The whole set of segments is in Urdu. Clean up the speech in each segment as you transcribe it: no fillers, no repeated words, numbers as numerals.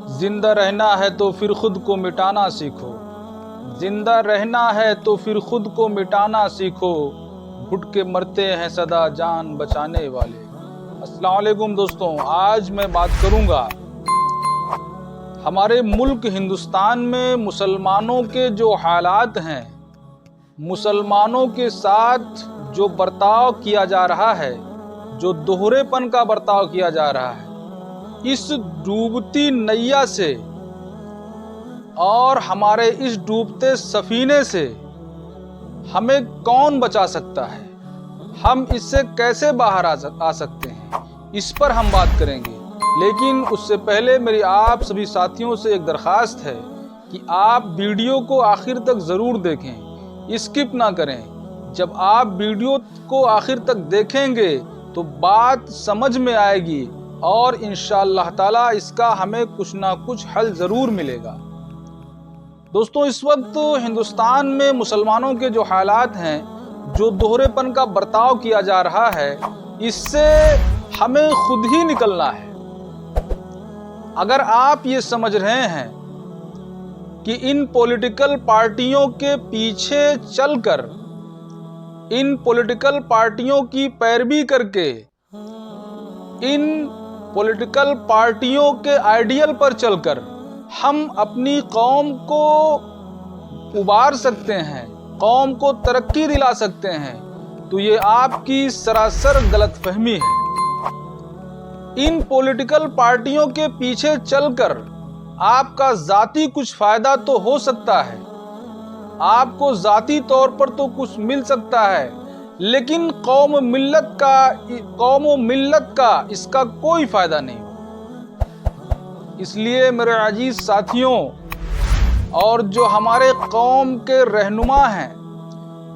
زندہ رہنا ہے تو پھر خود کو مٹانا سیکھو، زندہ رہنا ہے تو پھر خود کو مٹانا سیکھو، گھٹ کے مرتے ہیں صدا جان بچانے والے۔ السلام علیکم دوستوں، آج میں بات کروں گا ہمارے ملک ہندوستان میں مسلمانوں کے جو حالات ہیں، مسلمانوں کے ساتھ جو برتاؤ کیا جا رہا ہے، جو دوہرے پن کا برتاؤ کیا جا رہا ہے، اس ڈوبتی نیا سے اور ہمارے اس ڈوبتے سفینے سے ہمیں کون بچا سکتا ہے، ہم اس سے کیسے باہر آ سکتے ہیں، اس پر ہم بات کریں گے۔ لیکن اس سے پہلے میری آپ سبھی ساتھیوں سے ایک درخواست ہے کہ آپ ویڈیو کو آخر تک ضرور دیکھیں، اسکپ نہ کریں۔ جب آپ ویڈیو کو آخر تک دیکھیں گے تو بات سمجھ میں آئے گی اور انشاءاللہ تعالی اس کا ہمیں کچھ نہ کچھ حل ضرور ملے گا۔ دوستوں، اس وقت ہندوستان میں مسلمانوں کے جو حالات ہیں، جو دوہرے پن کا برتاؤ کیا جا رہا ہے، اس سے ہمیں خود ہی نکلنا ہے۔ اگر آپ یہ سمجھ رہے ہیں کہ ان پولیٹیکل پارٹیوں کے پیچھے چل کر، ان پولیٹیکل پارٹیوں کی پیروی کر کے، ان پولیٹیکل پارٹیوں کے آئیڈیل پر چل کر ہم اپنی قوم کو ابار سکتے ہیں، قوم کو ترقی دلا سکتے ہیں، تو یہ آپ کی سراسر غلط فہمی ہے۔ ان پولیٹیکل پارٹیوں کے پیچھے چل کر آپ کا ذاتی کچھ فائدہ تو ہو سکتا ہے، آپ کو ذاتی طور پر تو کچھ مل سکتا ہے، لیکن قوم و ملت کا اس کا کوئی فائدہ نہیں۔ اس لیے میرے عزیز ساتھیوں، اور جو ہمارے قوم کے رہنما ہیں،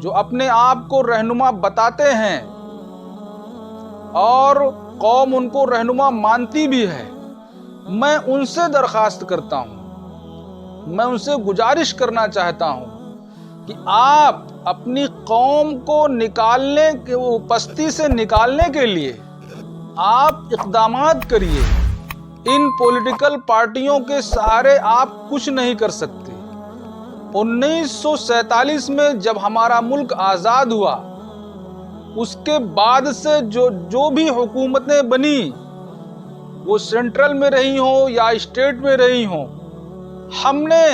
جو اپنے آپ کو رہنما بتاتے ہیں اور قوم ان کو رہنما مانتی بھی ہے، میں ان سے درخواست کرتا ہوں، میں ان سے گزارش کرنا چاہتا ہوں کہ آپ اپنی قوم کو پستی سے نکالنے کے لیے آپ اقدامات کریے۔ ان پولیٹیکل پارٹیوں کے سہارے آپ کچھ نہیں کر سکتے۔ 1947 میں جب ہمارا ملک آزاد ہوا، اس کے بعد سے جو بھی حکومتیں بنی، وہ سینٹرل میں رہی ہوں یا اسٹیٹ میں رہی ہوں، ہم نے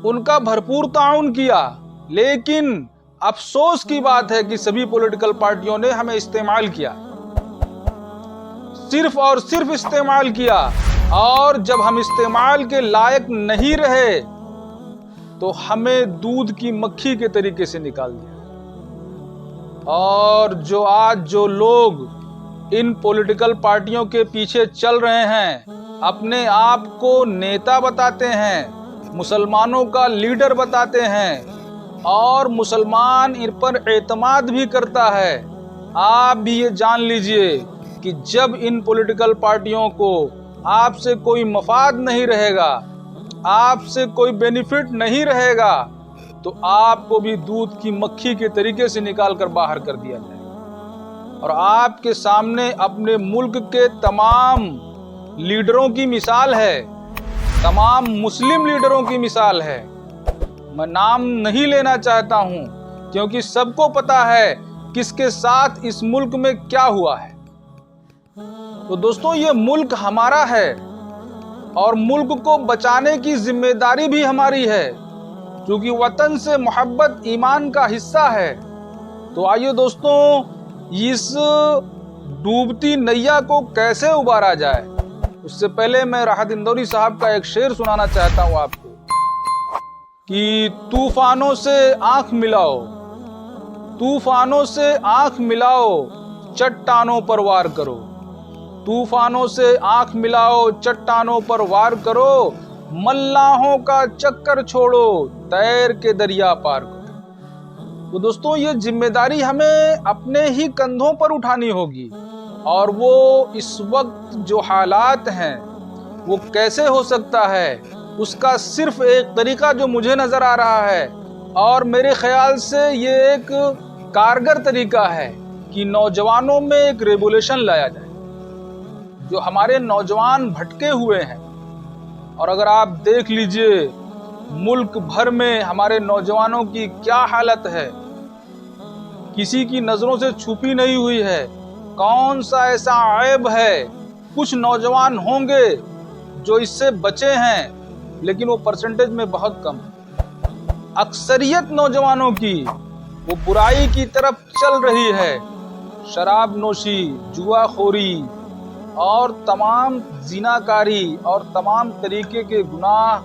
ان کا بھرپور تعاون کیا، لیکن افسوس کی بات ہے کہ سبھی پولیٹیکل پارٹیوں نے ہمیں استعمال کیا، صرف اور صرف استعمال کیا، اور جب ہم استعمال کے لائق نہیں رہے تو ہمیں دودھ کی مکھی کے طریقے سے نکال دیا۔ اور آج جو لوگ ان پولیٹیکل پارٹیوں کے پیچھے چل رہے ہیں، اپنے آپ کو نیتا بتاتے ہیں، مسلمانوں کا لیڈر بتاتے ہیں، اور مسلمان ان پر اعتماد بھی کرتا ہے، آپ بھی یہ جان لیجئے کہ جب ان پولیٹیکل پارٹیوں کو آپ سے کوئی مفاد نہیں رہے گا، آپ سے کوئی بینیفٹ نہیں رہے گا، تو آپ کو بھی دودھ کی مکھی کے طریقے سے نکال کر باہر کر دیا جائے گا۔ اور آپ کے سامنے اپنے ملک کے تمام لیڈروں کی مثال ہے، تمام مسلم لیڈروں کی مثال ہے۔ میں نام نہیں لینا چاہتا ہوں، کیونکہ سب کو پتا ہے کس کے ساتھ اس ملک میں کیا ہوا ہے۔ تو دوستوں، یہ ملک ہمارا ہے اور ملک کو بچانے کی ذمہ داری بھی ہماری ہے، کیونکہ وطن سے محبت ایمان کا حصہ ہے۔ تو آئیے دوستوں، اس ڈوبتی نیا کو کیسے ابارا جائے، اس سے پہلے میں راحت اندوری صاحب کا ایک شعر سنانا چاہتا ہوں آپ کو کہ طوفانوں سے آنکھ ملاؤ، طوفانوں سے آنکھ ملاؤ، چٹانوں پر وار کرو، طوفانوں سے آنکھ ملاؤ، چٹانوں پر وار کرو، ملاحوں کا چکر چھوڑو، تیر کے دریا پار کرو۔ تو دوستوں، یہ ذمہ داری ہمیں اپنے ہی کندھوں پر اٹھانی ہوگی، اور وہ اس وقت جو حالات ہیں وہ کیسے ہو سکتا ہے، اس کا صرف ایک طریقہ جو مجھے نظر آ رہا ہے، اور میرے خیال سے یہ ایک کارگر طریقہ ہے کہ نوجوانوں میں ایک ریولیوشن لایا جائے۔ جو ہمارے نوجوان بھٹکے ہوئے ہیں، اور اگر آپ دیکھ لیجئے ملک بھر میں ہمارے نوجوانوں کی کیا حالت ہے، کسی کی نظروں سے چھپی نہیں ہوئی ہے۔ کون سا ایسا عیب ہے؟ کچھ نوجوان ہوں گے جو اس سے بچے ہیں، لیکن وہ پرسنٹیج میں بہت کم ہے۔ اکثریت نوجوانوں کی وہ برائی کی طرف چل رہی ہے۔ شراب نوشی، جوا خوری اور تمام زناکاری اور تمام طریقے کے گناہ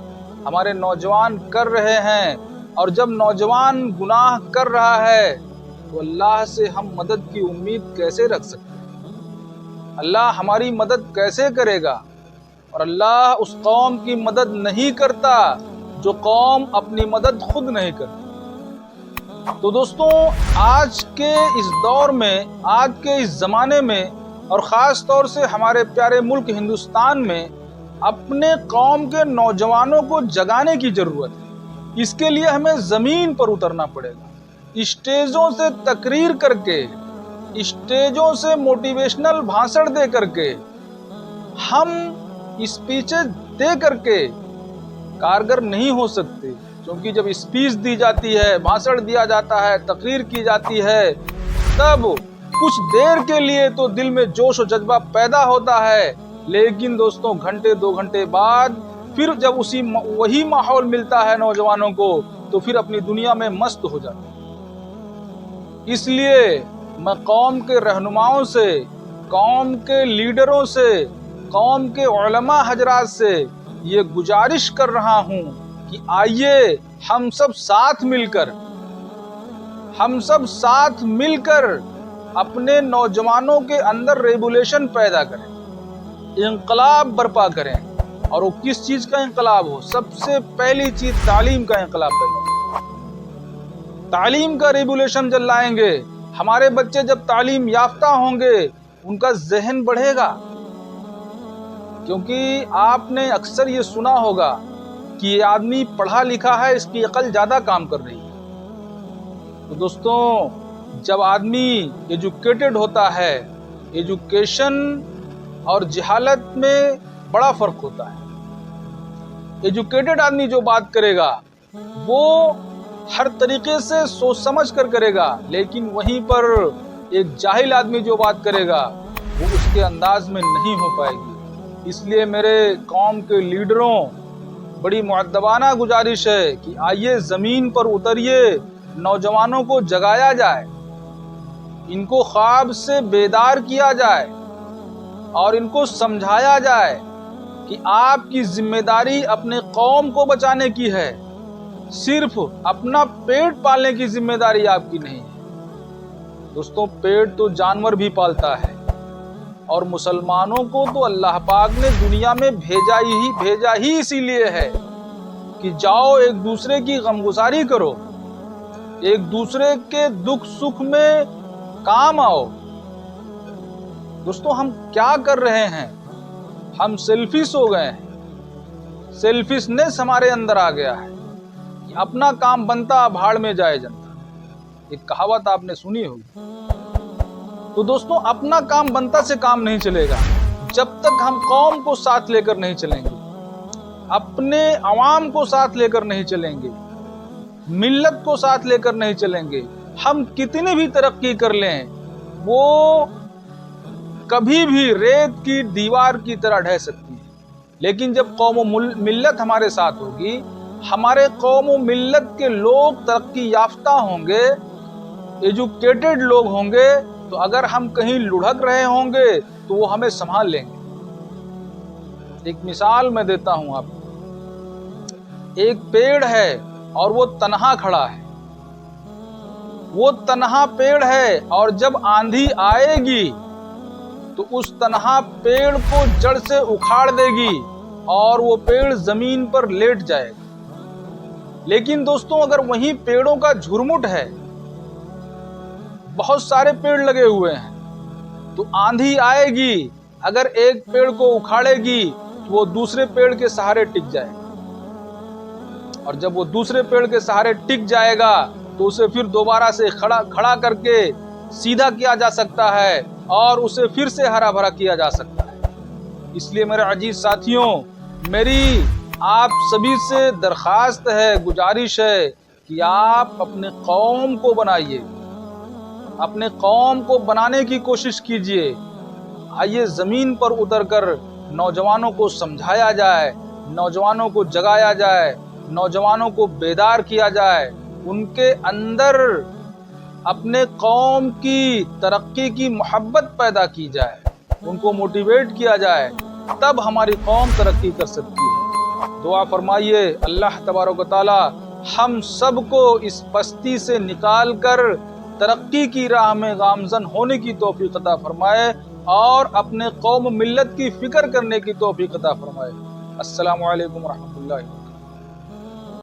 ہمارے نوجوان کر رہے ہیں۔ اور جب نوجوان گناہ کر رہا ہے تو اللہ سے ہم مدد کی امید کیسے رکھ سکتے ہیں؟ اللہ ہماری مدد کیسے کرے گا؟ اور اللہ اس قوم کی مدد نہیں کرتا جو قوم اپنی مدد خود نہیں کرتی۔ تو دوستوں، آج کے اس دور میں، آج کے اس زمانے میں، اور خاص طور سے ہمارے پیارے ملک ہندوستان میں اپنے قوم کے نوجوانوں کو جگانے کی ضرورت ہے۔ اس کے لیے ہمیں زمین پر اترنا پڑے گا، اسٹیجوں سے تقریر کر کے، اسٹیجوں سے موٹیویشنل بھاشن دے کر کے، ہم اسپیچیں دے کر کے کارگر نہیں ہو سکتے، کیونکہ جب اسپیچ دی جاتی ہے، بھاشن دیا جاتا ہے، تقریر کی جاتی ہے، تب کچھ دیر کے لیے تو دل میں جوش و جذبہ پیدا ہوتا ہے، لیکن دوستوں گھنٹے 2 گھنٹے بعد پھر جب وہی ماحول ملتا ہے نوجوانوں کو تو پھر اپنی دنیا میں مست ہو جاتے ہیں۔ اس لیے میں قوم کے رہنماؤں سے، قوم کے لیڈروں سے، قوم کے علماء حضرات سے یہ گزارش کر رہا ہوں کہ آئیے ہم سب ساتھ مل کر اپنے نوجوانوں کے اندر ریولیوشن پیدا کریں، انقلاب برپا کریں۔ اور وہ کس چیز کا انقلاب ہو؟ سب سے پہلی چیز تعلیم کا انقلاب پیدا کریں۔ تعلیم کا ریولیوشن جب لائیں گے، ہمارے بچے جب تعلیم یافتہ ہوں گے، ان کا ذہن بڑھے گا۔ کیونکہ آپ نے اکثر یہ سنا ہوگا کہ یہ آدمی پڑھا لکھا ہے، اس کی عقل زیادہ کام کر رہی ہے۔ تو دوستوں، جب آدمی ایجوکیٹڈ ہوتا ہے، ایجوکیشن اور جہالت میں بڑا فرق ہوتا ہے۔ ایجوکیٹڈ آدمی جو بات کرے گا وہ ہر طریقے سے سوچ سمجھ کر کرے گا، لیکن وہیں پر ایک جاہل آدمی جو بات کرے گا وہ اس کے انداز میں نہیں ہو پائے گی۔ اس لیے میرے قوم کے لیڈروں بڑی مؤدبانہ گزارش ہے کہ آئیے زمین پر اتریے، نوجوانوں کو جگایا جائے، ان کو خواب سے بیدار کیا جائے اور ان کو سمجھایا جائے کہ آپ کی ذمہ داری اپنے قوم کو بچانے کی ہے، صرف اپنا پیٹ پالنے کی ذمہ داری آپ کی نہیں ہے۔ دوستوں، پیٹ تو جانور بھی پالتا ہے، اور مسلمانوں کو تو اللہ پاک نے دنیا میں بھیجا ہی اسی لیے ہے کہ جاؤ ایک دوسرے کی غمگساری کرو، ایک دوسرے کے دکھ سکھ میں کام آؤ۔ دوستوں، ہم کیا کر رہے ہیں؟ ہم سیلفش ہو گئے ہیں، سیلفشنس ہمارے اندر آ گیا ہے کہ اپنا کام بنتا بھاڑ میں جائے جنتا۔ ایک کہاوت آپ نے سنی ہوگی۔ تو دوستوں، اپنا کام بنتا سے کام نہیں چلے گا جب تک ہم قوم کو ساتھ لے کر نہیں چلیں گے، اپنے عوام کو ساتھ لے کر نہیں چلیں گے، ملت کو ساتھ لے کر نہیں چلیں گے۔ ہم کتنی بھی ترقی کر لیں، وہ کبھی بھی ریت کی دیوار کی طرح ڈھہ سکتی ہے، لیکن جب قوم و ملت ہمارے ساتھ ہوگی، ہمارے قوم و ملت کے لوگ ترقی یافتہ ہوں گے، ایجوکیٹڈ لوگ ہوں گے، تو اگر ہم کہیں لڑھک رہے ہوں گے تو وہ ہمیں سنبھال لیں گے۔ ایک مثال میں دیتا ہوں آپ کو۔ ایک پیڑ ہے اور وہ تنہا کھڑا ہے، وہ تنہا پیڑ ہے، اور جب آندھی آئے گی تو اس تنہا پیڑ کو جڑ سے اکھاڑ دے گی اور وہ پیڑ زمین پر لیٹ جائے گا۔ لیکن دوستوں، اگر وہیں پیڑوں کا جھرمٹ ہے، بہت سارے پیڑ لگے ہوئے ہیں، تو آندھی آئے گی، اگر ایک پیڑ کو اکھاڑے گی تو وہ دوسرے پیڑ کے سہارے ٹک جائے گا، اور جب وہ دوسرے پیڑ کے سہارے ٹک جائے گا تو اسے پھر دوبارہ سے کھڑا کر کے سیدھا کیا جا سکتا ہے اور اسے پھر سے ہرا بھرا کیا جا سکتا ہے۔ اس لیے میرے عزیز ساتھیوں، میری آپ سبھی سے درخواست ہے، گزارش ہے کہ آپ اپنے قوم کو بنائیے، اپنے قوم کو بنانے کی کوشش کیجیے۔ آئیے زمین پر اتر کر نوجوانوں کو سمجھایا جائے، نوجوانوں کو جگایا جائے، نوجوانوں کو بیدار کیا جائے، ان کے اندر اپنے قوم کی ترقی کی محبت پیدا کی جائے، ان کو موٹیویٹ کیا جائے، تب ہماری قوم ترقی کر سکتی ہے۔ دعا فرمائیے اللہ تبارک و تعالی ہم سب کو اس پستی سے نکال کر ترقی کی راہ میں گامزن ہونے کی توفیق عطا فرمائے اور اپنے قوم ملت کی فکر کرنے کی توفیق عطا فرمائے۔ السلام علیکم ورحمۃ اللہ۔